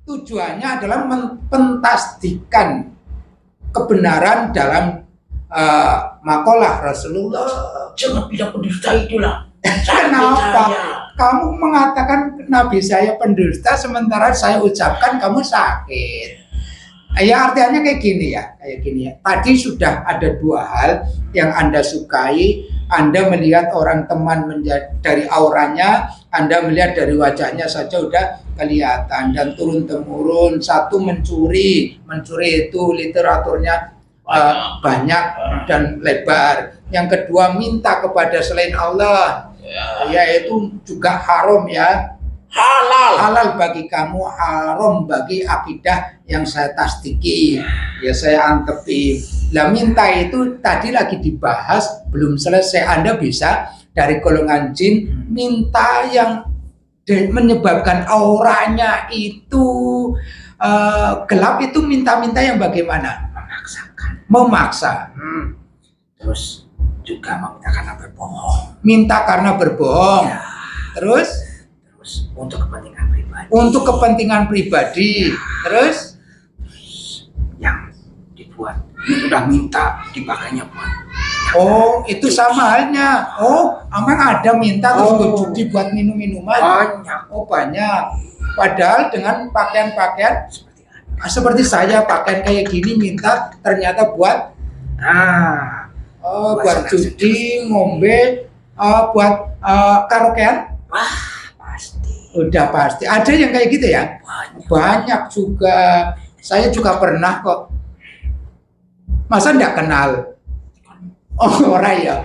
tujuannya adalah mempentasdikan kebenaran dalam makalah Rasulullah. Jangan bilang pendusta itulah. Kenapa? Kamu mengatakan Nabi saya pendusta sementara saya ucapkan kamu sakit. Ya artinya kayak gini ya. Tadi sudah ada dua hal yang Anda sukai. Anda melihat orang teman dari auranya, Anda melihat dari wajahnya saja udah kelihatan, dan turun temurun. Satu mencuri itu literaturnya banyak dan lebar. Yang kedua minta kepada selain Allah, yaitu juga haram ya. Halal bagi kamu, haram bagi akidah yang saya tasdiki, ya saya antepi. Lah minta itu tadi lagi dibahas, belum selesai. Anda bisa dari golongan jin minta yang menyebabkan auranya itu gelap, itu minta-minta yang bagaimana? Memaksa. Terus juga meminta karena berbohong. Minta karena berbohong. Ya. Terus untuk kepentingan pribadi. Untuk kepentingan pribadi. Terus yang dibuat sudah minta dipakainya buat. Oh, itu sama halnya. Oh, emang ada minta terus dibuat minum-minuman. Banyak. Oh, banyak. Padahal dengan pakaian-pakaian seperti saya pakaian kayak gini minta ternyata buat buat judi, ngombe, buat karaokean. Wah, pasti. Udah pasti. Ada yang kayak gitu ya? Banyak juga. Saya juga pernah kok. Masa enggak kenal? Oh, orang ya.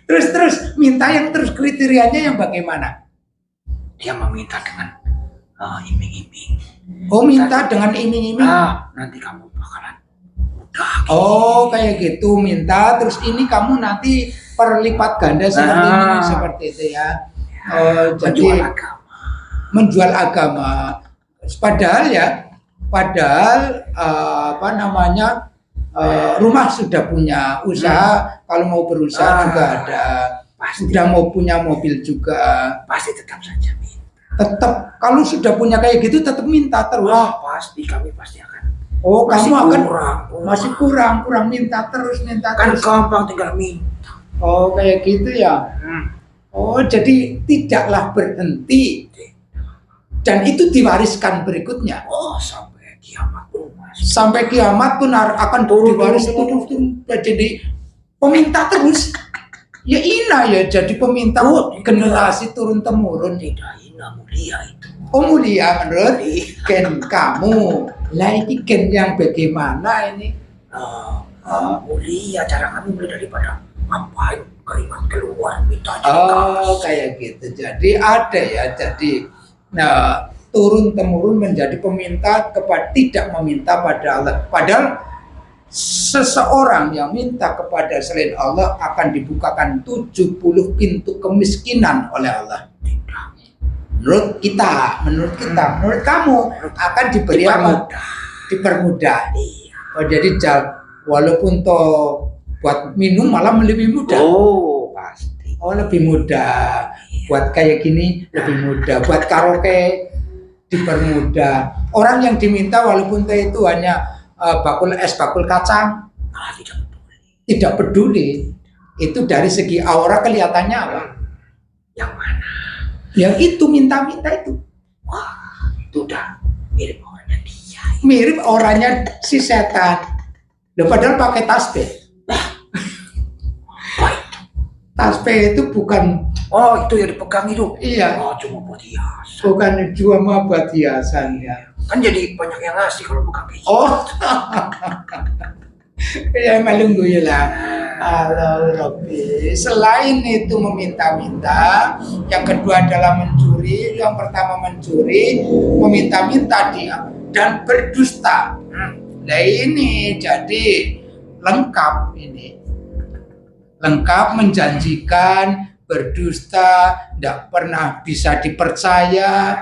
Terus minta yang terus kriterianya yang bagaimana? Dia meminta dengan iming-iming. Oh, minta dengan iming-iming. Nanti kamu bakalan mudah. Oh, kayak gitu minta. Terus ini kamu nanti perlipat ganda seperti itu ya. Jadi menjual agama. Padahal rumah sudah punya usaha, kalau mau berusaha juga ada, sudah mau punya mobil juga, pasti tetap saja minta. Tetap kalau sudah punya kayak gitu tetap minta terus. Pasti kami pasti akan. Oh, masih kamu akan masih kurang minta terus. Kan gampang tinggal minta. Oh, kayak gitu ya. Oh, jadi tidaklah berhenti. Dan itu diwariskan berikutnya. Oh, sampai kiamat pun. Sampai kiamat pun akan diwaris terus jadi peminta terus. Ya ina ya jadi peminta generasi turun temurun. Tidak ina, mulia itu. Oh, mulia menurut gen kamu. Lah ini gen yang bagaimana ini? Mulia, cara kami mulai daripada ngapain keringat keluar minta. Oh, kayak gitu. Jadi ada ya, turun temurun menjadi peminta tidak meminta pada Allah. Padahal seseorang yang minta kepada selain Allah akan dibukakan 70 pintu kemiskinan oleh Allah. Menurut kamu akan diberi apa? Dipermudah. Oh, jadi walaupun buat minum malah lebih mudah. Oh, pasti. Oh, lebih mudah. Buat kayak gini lebih mudah. Buat karaoke dipermudah. Orang yang diminta walaupun itu hanya bakul kacang, tidak peduli. Itu dari segi aura kelihatannya apa? Yang mana? Yang itu minta-minta itu. Wah, itu udah mirip orangnya dia. Mirip orangnya si setan. Padahal pakai tasbih. Tasbih itu bukan. Oh, itu yang dipegang itu. Iya. Oh, cuma buat hiasan. Bukan cuma buat hiasan ya. Kan jadi banyak yang ngasih kalau bukan kayak gitu. Oh. Ya malunggu ya lah. Allah Rabbi. Selain itu meminta-minta, yang kedua adalah mencuri. Yang pertama mencuri, meminta-minta dia dan berdusta. Nah ini jadi lengkap ini. Lengkap menjanjikan, berdusta, tidak pernah bisa dipercaya,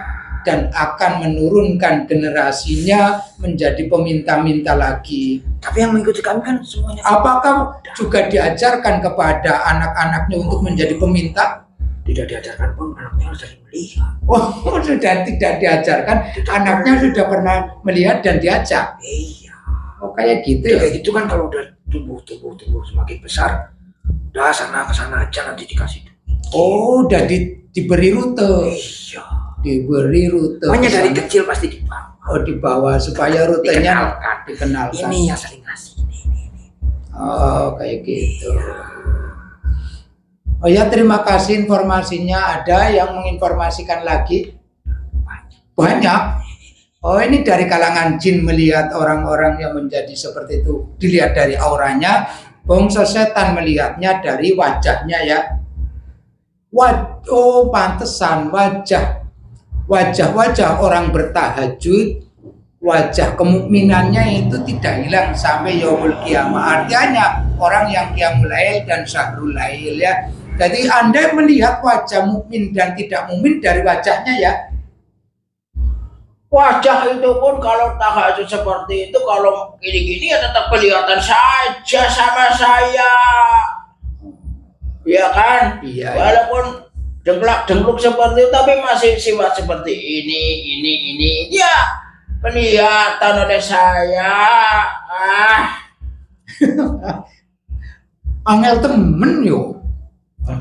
dan akan menurunkan generasinya menjadi peminta-minta lagi. Tapi yang mengikuti kami kan semuanya. Apakah juga diajarkan kepada anak-anaknya untuk menjadi peminta? tidak diajarkan pun anaknya harus sering melihat. Oh, sudah tidak diajarkan, anaknya sudah pernah melihat dan diajak. Iya. Oh, kayak gitu Udah ya. kayak gitu kan kalau udah tumbuh semakin besar, udah sana ke sana aja nanti dikasih duit. Oh, udah diberi rute. Iya. Diberi rute. Makanya dari kesana. kecil pasti dibawa. Oh, dibawa supaya rutenya dikenalkan. Ini yang sering ngasih. Ini. Oh, kayak gitu. Oh ya, terima kasih informasinya. Ada yang menginformasikan lagi? Banyak. Oh, ini dari kalangan jin melihat orang-orang yang menjadi seperti itu. Dilihat dari auranya. Bangsa setan melihatnya dari wajahnya ya. Oh, pantesan wajah orang bertahajud, wajah kemukminannya itu tidak hilang sampai yaumul kiamah. Artinya orang yang qiyamul lail dan syahrul lail ya. Jadi Anda melihat wajah mukmin dan tidak mukmin dari wajahnya ya. Wajah itu pun kalau tahajud seperti itu, kalau gini-gini ya tetap kelihatan saja sama saya. Iya kan? Iya. Walaupun dengklak-dengkluk seperti itu, tapi masih sifat seperti ini. Ya, kelihatan oleh saya. Angel temen yo.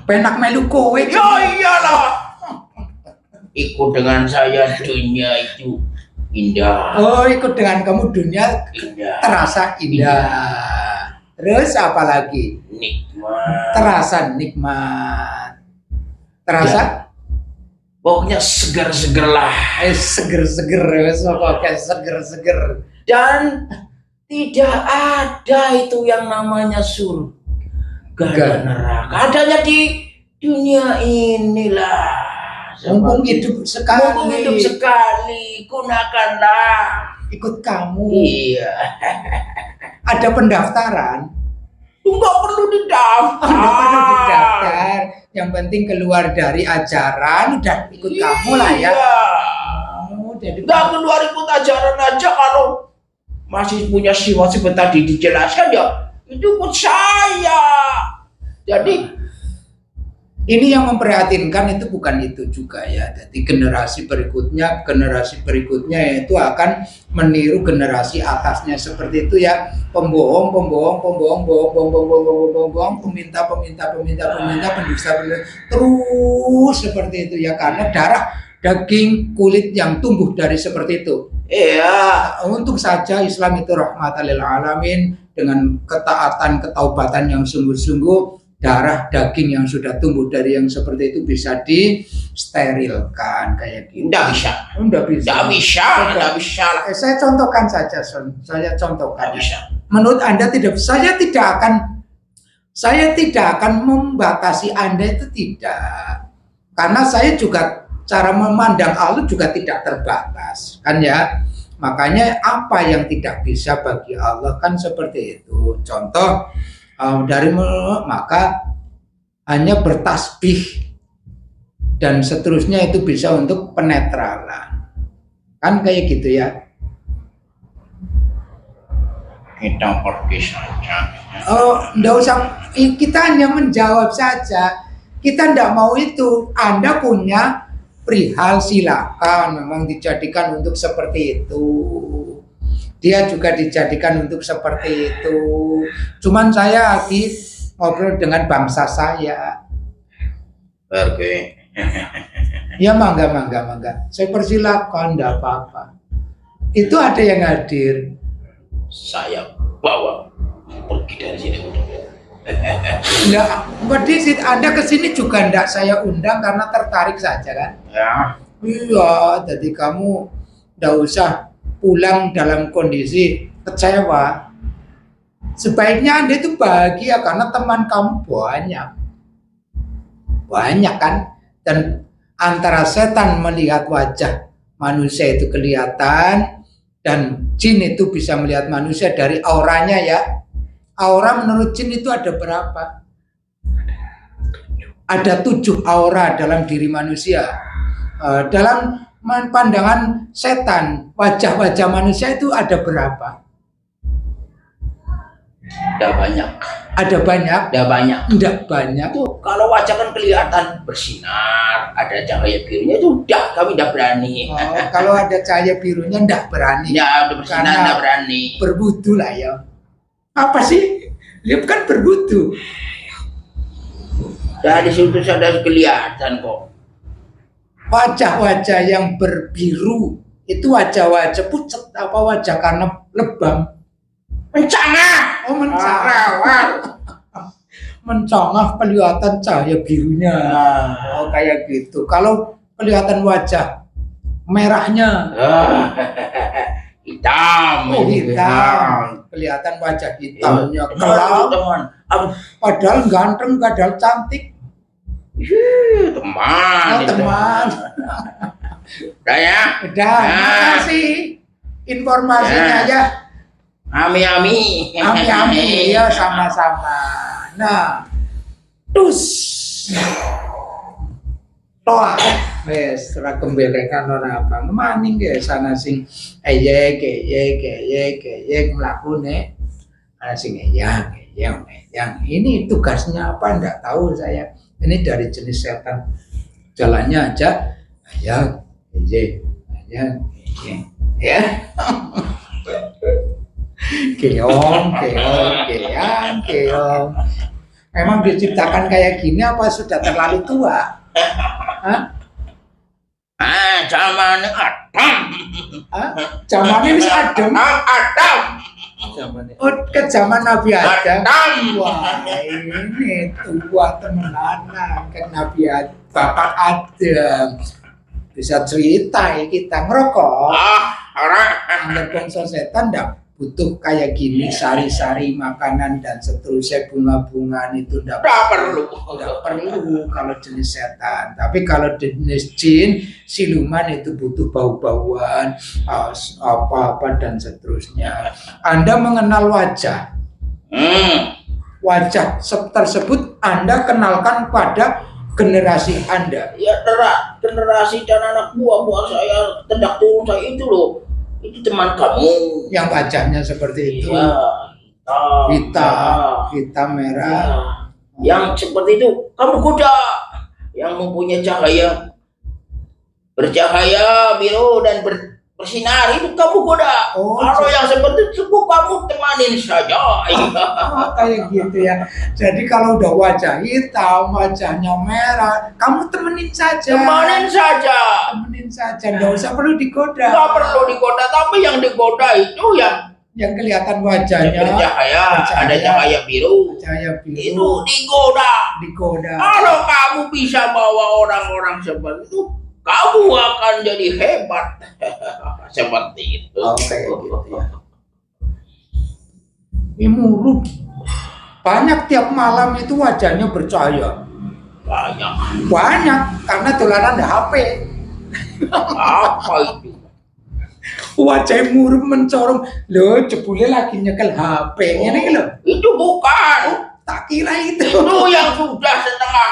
Penak melu kowe. Ya iyalah. Ikut dengan saya dunia itu indah. Oh, ikut dengan kamu dunia Indah. terasa indah. Terus apa lagi? Nikmat. Terasa nikmat. Terasa? Pokoknya seger-seger lah. Seger-seger, pokoknya seger-seger. Dan tidak ada itu yang namanya surga dan neraka. Adanya di dunia inilah. Mumpung hidup sekali. Mumpung hidup sekali, gunakanlah. Ikut kamu. Iya. Ada pendaftaran. Enggak perlu didaftar. Nggak perlu didaftar. Yang penting keluar dari ajaran, udah ikut kamu lah ya. Iya. Oh, jadi Nggak keluar ikut ajaran aja kalau masih punya sifat seperti tadi dijelaskan ya itu ikut saya. Jadi ini yang memprihatinkan itu bukan itu juga ya. Jadi generasi berikutnya itu akan meniru generasi atasnya seperti itu ya. Pembohong, peminta, pendusta, terus seperti itu ya. Karena darah, daging, kulit yang tumbuh dari seperti itu. iya. Untung saja Islam itu rahmatan lil alamin, dengan ketaatan, ketaubatan yang sungguh-sungguh. Darah daging yang sudah tumbuh dari yang seperti itu bisa disterilkan kayak gitu. Nggak bisa. Nggak bisa. Saya contohkan saja, saya contohkan. Nggak bisa. Menurut Anda tidak, saya tidak akan membatasi Anda itu tidak. Karena saya juga cara memandang Allah juga tidak terbatas, kan ya. Makanya apa yang tidak bisa bagi Allah kan seperti itu. Contoh dari maka hanya bertasbih dan seterusnya itu bisa untuk penetralan, kan kayak gitu ya. Kita pergi saja. Oh, enggak usah, kita hanya menjawab saja. Kita enggak mau itu. Anda punya perihal, silakan, memang dijadikan untuk seperti itu. Dia juga dijadikan untuk seperti itu. Cuman saya lagi ngobrol dengan bangsa saya. Oke. Ya mangga. Saya persilakan, enggak apa-apa. Itu ada yang hadir. Saya bawa pergi dari sini. Enggak, Anda kesini juga enggak saya undang karena tertarik saja kan? Ya. Iya, jadi kamu enggak usah pulang dalam kondisi kecewa. Sebaiknya Anda itu bahagia karena teman kamu banyak kan. Dan antara setan melihat wajah manusia itu kelihatan, dan jin itu bisa melihat manusia dari auranya ya. Aura menurut jin itu ada berapa? Ada 7 aura dalam diri manusia. Dalam pandangan setan, wajah-wajah manusia itu ada berapa? Tidak banyak. Ada banyak? Tidak banyak. Enggak banyak. Itu kalau wajah kan kelihatan bersinar, ada cahaya birunya itu udah kami tidak berani. Oh, kalau ada cahaya birunya enggak berani. Ya udah bersinar Karena tidak berani. Berwudu lah ya. Apa sih? Dia kan berwudu. Dari situ sudah kelihatan kok. Wajah-wajah yang berbiru itu wajah-wajah pucat apa wajah karena lebam? Mencangah. Oh, mencangah. Mencangah. Mencangah kelihatan cahaya birunya. Oh, kayak gitu. Kalau kelihatan wajah merahnya, hitam. oh hitam. Kelihatan wajah hitamnya Kenal, kelam. teman. Aduh, Padahal ganteng, padahal cantik. teman. Oh, teman. Udah ya. Udah, makasih informasinya ya. Ami-ami. Ami-ami, ya sama-sama. Nah, terus toh, wes ora kembelekan ora apa. Maning ge sana sing eyek mlakune. Ana sing eyang. Ini tugasnya apa enggak tahu saya. Ini dari jenis setan. Jalannya aja ya. Keong. Emang diciptakan kayak gini apa sudah terlalu tua? Hah? Zamannya Adam. Zamannya wis adem. Adam. Oh, ke zaman Nabi Adam. Adam. Wah, ini tua temenan kan Nabi Adam, Bapak Adam. Bisa cerita ya kita ngerokok. Orang. Angger bangsa setan ndak butuh kayak gini sari-sari makanan dan seterusnya bunga-bungaan itu ndak perlu kalau jenis setan. Tapi kalau jenis jin siluman itu butuh bau-bauan apa-apa dan seterusnya. Anda mengenal wajah tersebut Anda kenalkan pada generasi Anda. Ya generasi dan anak buah saya tendak turun saya itu loh. Itu teman kamu Yang wajahnya seperti itu. Ya, hitam merah. Ya. Yang seperti itu kamu goda. Yang mempunyai cahaya bercahaya biru dan bersinar itu kamu goda. Oh, kalau yang seperti itu kamu temanin saja. Kayak gitu ya. Jadi kalau udah wajah hitam, wajahnya merah, kamu temenin saja. Temanin saja. Nggak usah perlu digoda. Nggak perlu digoda, tapi yang digoda itu yang kelihatan wajahnya bercahaya, ada cahaya biru. Itu digoda. Kalau kamu bisa bawa orang-orang seperti itu, kamu akan jadi hebat. Seperti itu. Kayak gitu ya. Ini murub. Banyak tiap malam itu wajahnya bercahaya. Banyak karena dolanan HP. Apa itu? Wajah murub mencorong. Loh, jebule lagi nyekel HP. Ini loh. Itu bukan. Tak kira itu. Itu yang sudah setengah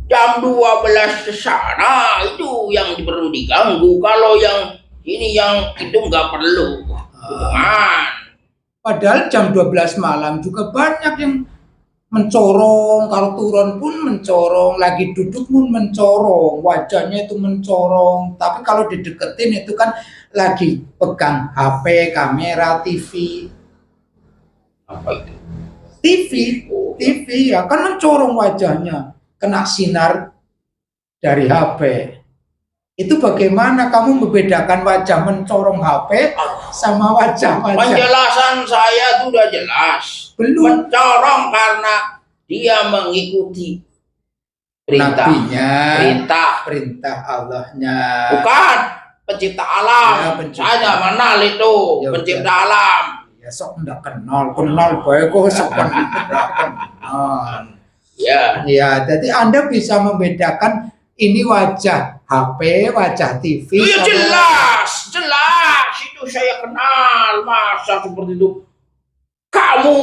jam 12 ke sana, itu yang perlu diganggu. Kalau yang ini yang itu nggak perlu. Padahal jam 12 malam juga banyak yang mencorong, kalau turun pun mencorong, lagi duduk pun mencorong, wajahnya itu mencorong. Tapi kalau dideketin itu kan lagi pegang HP, kamera, TV. Apa itu? TV ya kan mencorong wajahnya, kena sinar dari HP. Itu bagaimana kamu membedakan wajah mencorong HP sama wajah-wajah? Penjelasan saya sudah jelas. Belum. Mencorong karena dia mengikuti perintah. Perintah Allahnya. Bukan pencipta alam. Ya, pencipta. Saya mengenal itu ya, pencipta alam. Ya sok enggak kenal baik kok sok kenal. Ya. Ya, jadi Anda bisa membedakan ini wajah HP, wajah TV. Ya, jelas. Itu saya kenal. Masa seperti itu? Kamu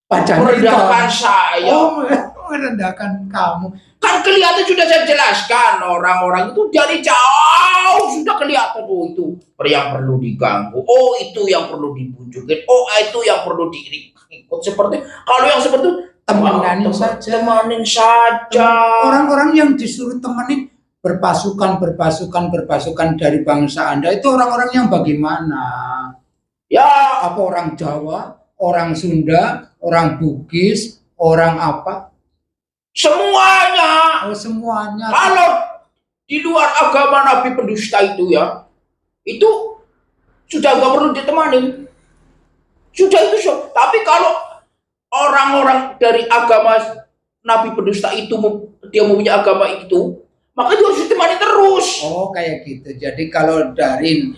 merendahkan saya. Merendahkan kamu. Kan kelihatan sudah saya jelaskan. Orang-orang itu dari jauh sudah melihat itu yang perlu diganggu, oh itu yang perlu dibujukin, oh itu yang perlu diikut seperti. Kalau yang seperti itu Temanin saja. Temanin saja. Orang-orang yang disuruh temenin berpasukan dari bangsa Anda itu orang-orang yang bagaimana? Ya, apa orang Jawa, orang Sunda, orang Bugis, orang apa? Semuanya. Oh, semuanya. Kalau di luar agama Nabi pendusta itu ya, itu sudah nggak perlu ditemanin. Sudah itu. Tapi kalau orang-orang dari agama Nabi pendusta itu, dia mempunyai agama itu, maka dia harus ditemani terus. Oh, kayak gitu. Jadi kalau dari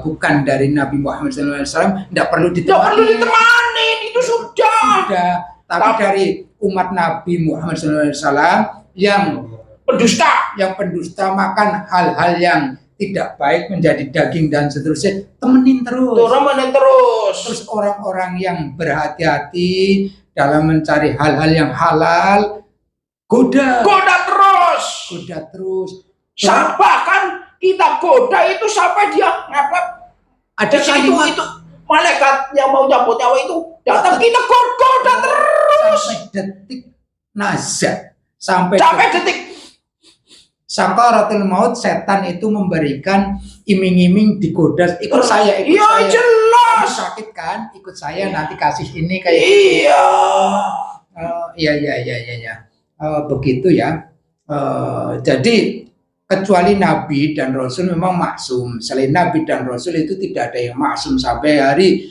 bukan dari Nabi Muhammad SAW, tidak perlu ditemani. Tidak perlu ditemani, itu sudah. Tapi dari umat Nabi Muhammad SAW yang pendusta makan hal-hal yang tidak baik menjadi daging dan seterusnya, temenin terus. Terus orang-orang yang berhati-hati dalam mencari hal-hal yang halal, goda terus. Bahkan kita goda itu sampai dia ngepet. Ada kalimat itu malaikat yang mau cabut nyawa itu datang, kita goda terus sampai detik nazar, sampai detik sakaratul maut. Setan itu memberikan iming-iming, digoda, ikut saya. Jelas. Sakit kan, ikut saya, nanti kasih ini kayak iya. Iya. Begitu ya. Jadi kecuali Nabi dan Rasul memang maksum. Selain Nabi dan Rasul itu tidak ada yang maksum sampai hari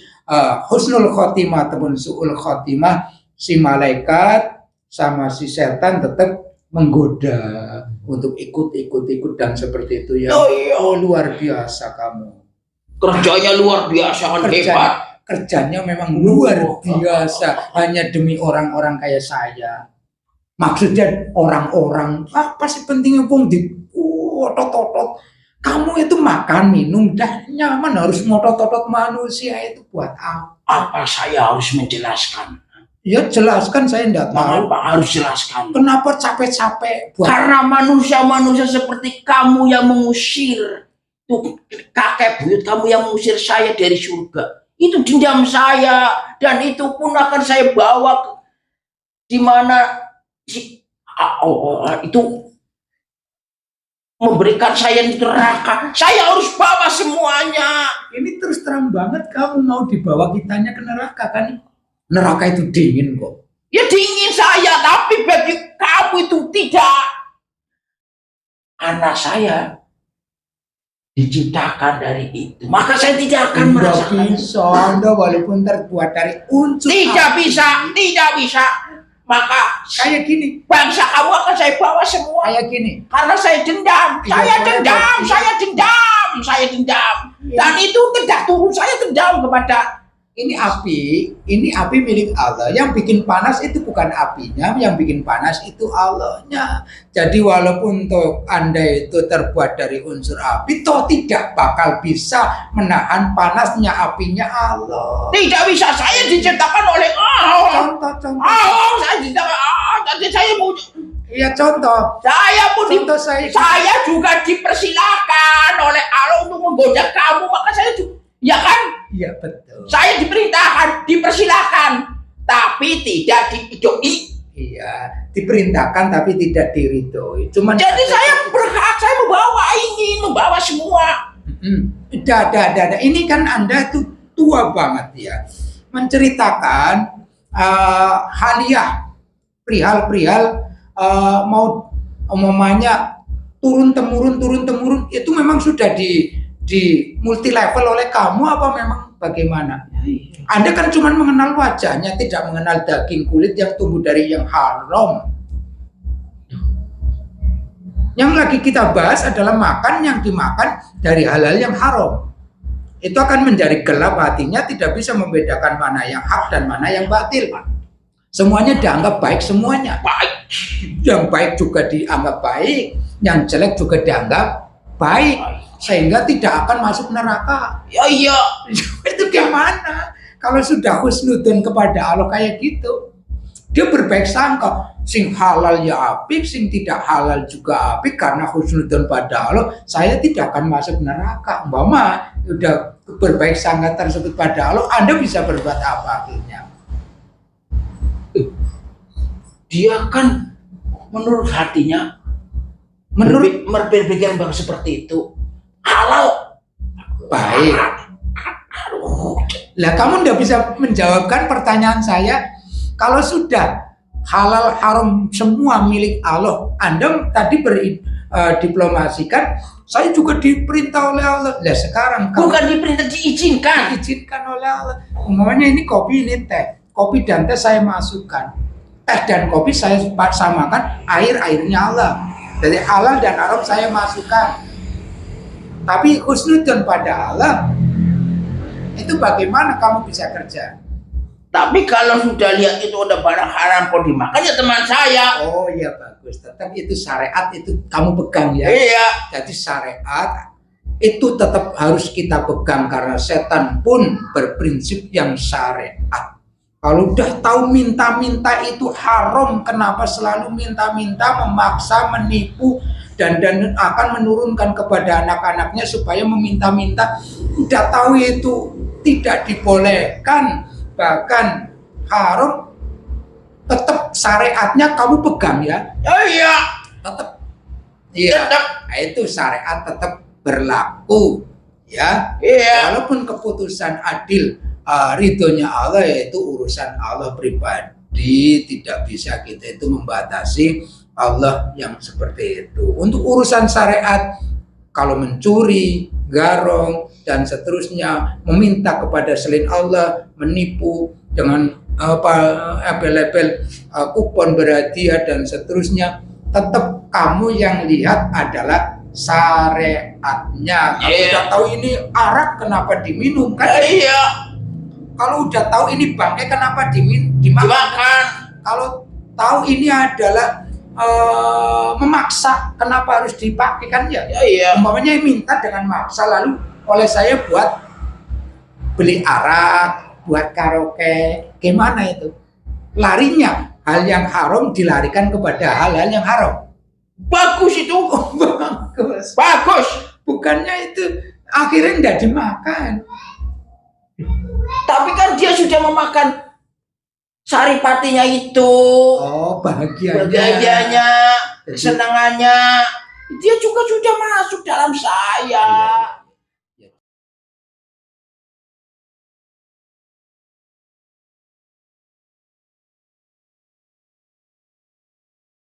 husnul khotimah ataupun su'ul khotimah. Si malaikat sama si setan tetap menggoda untuk ikut dan seperti itu ya. Oh, luar biasa kamu. Kerjanya luar biasa, hebat. Kerjanya memang luar biasa, hanya demi orang-orang kayak saya. Maksudnya orang-orang apa sih pentingnya pun otot-otot. Kamu itu makan minum dah nyaman, harus ngotot-otot manusia itu buat apa? Apa saya harus menjelaskan? Ya jelaskan, saya tidak tahu. Kenapa harus jelaskan? Kenapa capek-capek? Karena manusia-manusia seperti kamu yang mengusir tuh kakek buyut kamu yang mengusir saya dari surga. Itu dendam saya, dan itu pun akan saya bawa di mana itu memberikan saya di neraka. Saya harus bawa semuanya. Ini terus terang banget kamu mau dibawa kitanya ke neraka kan? Neraka itu dingin kok. Ya dingin saya, tapi bagi kamu itu tidak. Anak saya diciptakan dari itu, maka saya tidak akan merasakan. Bisa, Anda walaupun terbuat dari unsur. Tidak bisa. Maka kayak gini, bangsa kamu akan saya bawa semua. Kayak gini. Karena saya dendam. Saya dendam. Dan itu tidak turun, saya dendam kepada. Ini api milik Allah. Yang bikin panas itu bukan apinya, yang bikin panas itu Allahnya. Jadi walaupun Anda itu terbuat dari unsur api, toh tidak bakal bisa menahan panasnya apinya Allah. Tidak bisa, saya diciptakan oleh Allah. Contoh. Saya diciptakan. Jadi saya mau. Iya contoh. Saya juga dipersilakan oleh Allah untuk menggoda kamu, maka saya juga. Ya kan? Iya betul. Saya dipersilahkan, tapi tidak diridhoi. Iya, diperintahkan tapi tidak diridhoi. Jadi saya berhak, saya membawa semua. Ada. Ini kan Anda tuh tua banget ya, menceritakan haliah perihal mau omongnya turun temurun itu memang sudah di multi level oleh kamu apa memang bagaimana? Anda kan cuma mengenal wajahnya, tidak mengenal daging kulit yang tumbuh dari yang haram. Yang lagi kita bahas adalah makan yang dimakan dari halal yang haram. Itu akan menjadi gelap hatinya, tidak bisa membedakan mana yang hak dan mana yang batil. Semuanya dianggap baik semuanya. Baik. Yang baik juga dianggap baik, yang jelek juga dianggap baik. Sehingga tidak akan masuk neraka. Ya iya. Itu gimana? Kalau sudah husnudon kepada Allah kayak gitu, dia berbaik sangka. sing halal ya apik, sing tidak halal juga apik, karena husnudzon pada Allah, saya tidak akan masuk neraka. Umpama udah berbaik sangka tersebut pada Allah, Anda bisa berbuat apa akhirnya? Dia kan menurut hatinya berpikiran seperti itu halal baik. Lah kamu nggak bisa menjawabkan pertanyaan saya. Kalau sudah halal haram semua milik Allah, Anda tadi diplomasikan, saya juga diperintah oleh Allah. Lah sekarang bukan diperintah, diizinkan oleh Allah. Umpamanya ini kopi, ini teh. Kopi dan teh saya masukkan. Teh dan kopi saya samakan, airnya Allah. Jadi halal dan haram saya masukkan. Tapi husnudzon pada Allah, itu bagaimana kamu bisa kerja? Tapi kalau sudah lihat itu udah barang haram kok dimakan, ya teman saya. Oh iya bagus, tetap itu syariat, itu kamu pegang ya. Iya. Jadi syariat itu tetap harus kita pegang, karena setan pun berprinsip yang syariat. Kalau udah tahu minta-minta itu haram, kenapa selalu minta-minta, memaksa, menipu, dan akan menurunkan kepada anak-anaknya supaya meminta-minta. Udah tahu itu tidak dibolehkan, bahkan haram, tetap syariatnya kamu pegang ya. Oh iya, tetap. Iya. Nah, itu syariat tetap berlaku ya. Iya. Walaupun keputusan adil, ridhonya Allah, yaitu urusan Allah pribadi, tidak bisa kita itu membatasi Allah yang seperti itu. Untuk urusan syariat, kalau mencuri, garong, dan seterusnya, meminta kepada selain Allah, menipu dengan label kupon berhadiah dan seterusnya, tetap kamu yang lihat adalah syariatnya. Kalau udah tahu ini arak, kenapa diminum kan? Iya. Kalau udah tahu ini bangkai, kenapa dimakan? Kalau tahu ini adalah memaksa, kenapa harus dipakai kan ya? Iya. Umpamanya minta dengan maksa, lalu oleh saya buat beli arak, buat karaoke, gimana itu? Larinya hal yang haram dilarikan kepada hal-hal yang haram. Bagus itu. Bagus. Bagus. Bukannya itu akhirnya tidak dimakan. Tapi kan dia sudah memakan saripatinya itu. Oh, bahagianya. Bahagianya, kesenangannya. Dia juga sudah masuk dalam saya.